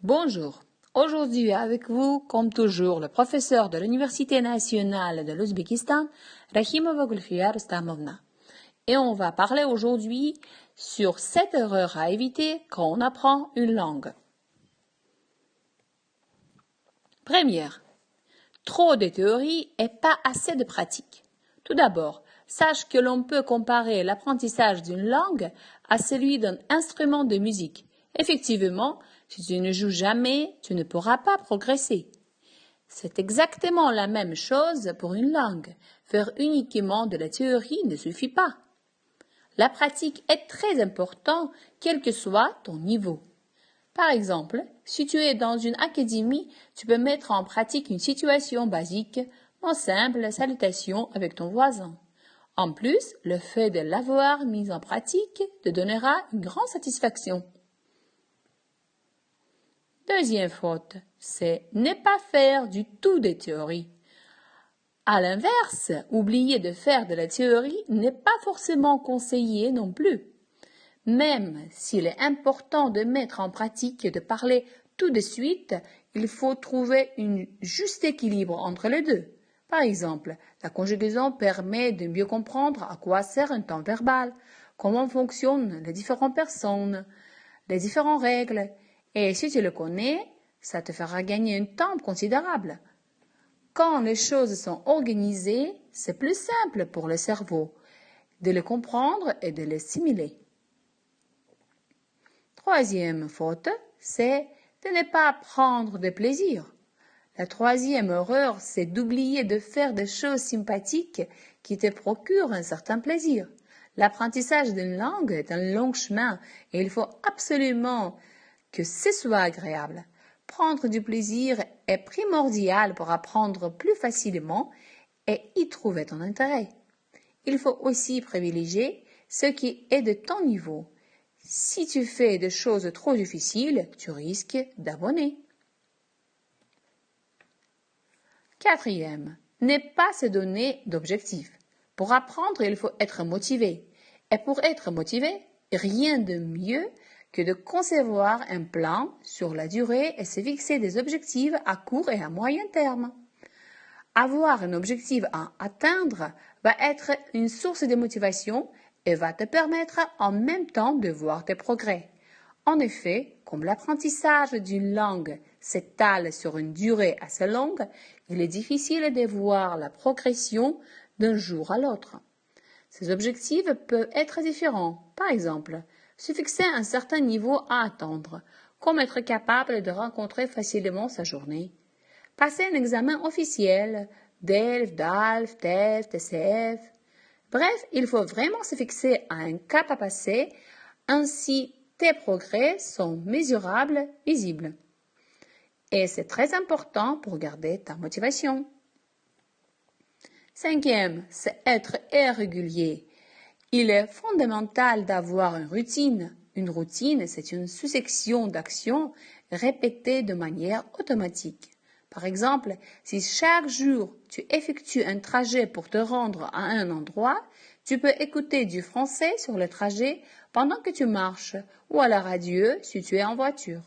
Bonjour, aujourd'hui avec vous, comme toujours, le professeur de l'Université nationale de l'Ouzbékistan, Rahimova Gulfiya Rustamovna. Et on va parler aujourd'hui sur 7 erreurs à éviter quand on apprend une langue. Première, trop de théorie et pas assez de pratique. Tout d'abord, sache que l'on peut comparer l'apprentissage d'une langue à celui d'un instrument de musique. Effectivement, si tu ne joues jamais, tu ne pourras pas progresser. C'est exactement la même chose pour une langue. Faire uniquement de la théorie ne suffit pas. La pratique est très importante, quel que soit ton niveau. Par exemple, si tu es dans une académie, tu peux mettre en pratique une situation basique, en simple salutation avec ton voisin. En plus, le fait de l'avoir mise en pratique te donnera une grande satisfaction. Deuxième faute, c'est ne pas faire du tout de théorie. À l'inverse, oublier de faire de la théorie n'est pas forcément conseillé non plus. Même s'il est important de mettre en pratique et de parler tout de suite, il faut trouver un juste équilibre entre les deux. Par exemple, la conjugaison permet de mieux comprendre à quoi sert un temps verbal, comment fonctionnent les différentes personnes, les différentes règles. Et si tu le connais, ça te fera gagner un temps considérable. Quand les choses sont organisées, c'est plus simple pour le cerveau de les comprendre et de les simuler. Troisième faute, c'est de ne pas prendre de plaisir. La troisième erreur, c'est d'oublier de faire des choses sympathiques qui te procurent un certain plaisir. L'apprentissage d'une langue est un long chemin et il faut absolument que ce soit agréable. Prendre du plaisir est primordial pour apprendre plus facilement et y trouver ton intérêt. Il faut aussi privilégier ce qui est de ton niveau. Si tu fais des choses trop difficiles, tu risques d'abandonner. Quatrième, ne pas se donner d'objectifs. Pour apprendre, il faut être motivé. Et pour être motivé, rien de mieux que de concevoir un plan sur la durée et se fixer des objectifs à court et à moyen terme. Avoir un objectif à atteindre va être une source de motivation et va te permettre en même temps de voir tes progrès. En effet, comme l'apprentissage d'une langue s'étale sur une durée assez longue, il est difficile de voir la progression d'un jour à l'autre. Ces objectifs peuvent être différents. Par exemple, se fixer un certain niveau à atteindre, comme être capable de rencontrer facilement sa journée. Passer un examen officiel, DELF, DALF, TEF, TCF. Bref, il faut vraiment se fixer à un cap à passer, ainsi tes progrès sont mesurables, visibles. Et c'est très important pour garder ta motivation. Cinquième, c'est être régulier. Il est fondamental d'avoir une routine. Une routine, c'est une succession d'actions répétées de manière automatique. Par exemple, si chaque jour tu effectues un trajet pour te rendre à un endroit, tu peux écouter du français sur le trajet pendant que tu marches ou à la radio si tu es en voiture.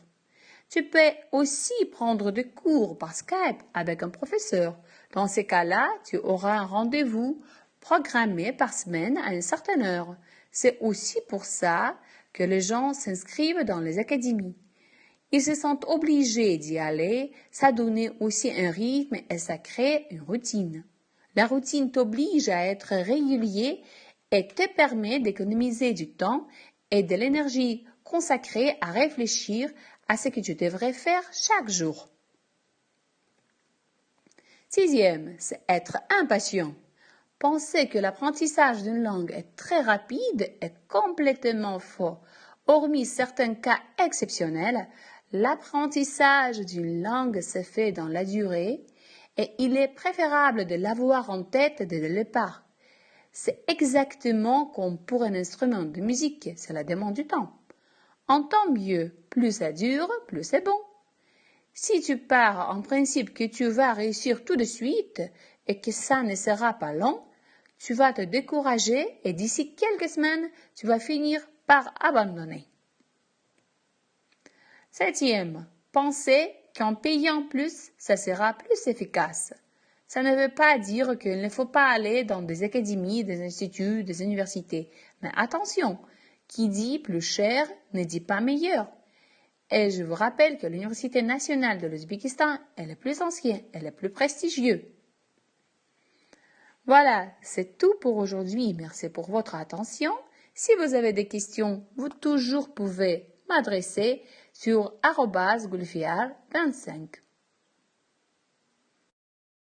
Tu peux aussi prendre des cours par Skype avec un professeur. Dans ces cas-là, tu auras un rendez-vous programmé par semaine à une certaine heure. C'est aussi pour ça que les gens s'inscrivent dans les académies. Ils se sentent obligés d'y aller, ça donne aussi un rythme et ça crée une routine. La routine t'oblige à être régulier et te permet d'économiser du temps et de l'énergie consacrée à réfléchir à ce que tu devrais faire chaque jour. Sixième, c'est être impatient. Penser que l'apprentissage d'une langue est très rapide est complètement faux. Hormis certains cas exceptionnels, l'apprentissage d'une langue se fait dans la durée et il est préférable de l'avoir en tête dès le départ. C'est exactement comme pour un instrument de musique, cela demande du temps. En tant mieux, plus ça dure, plus c'est bon. Si tu pars en principe que tu vas réussir tout de suite et que ça ne sera pas long, tu vas te décourager et d'ici quelques semaines, tu vas finir par abandonner. Septième, penser qu'en payant plus, ça sera plus efficace. Ça ne veut pas dire qu'il ne faut pas aller dans des académies, des instituts, des universités. Mais attention, qui dit plus cher ne dit pas meilleur. Et je vous rappelle que l'Université nationale de l'Ouzbékistan est la plus ancienne et la plus prestigieuse. Voilà, c'est tout pour aujourd'hui. Merci pour votre attention. Si vous avez des questions, vous toujours pouvez m'adresser sur @gulfiar25.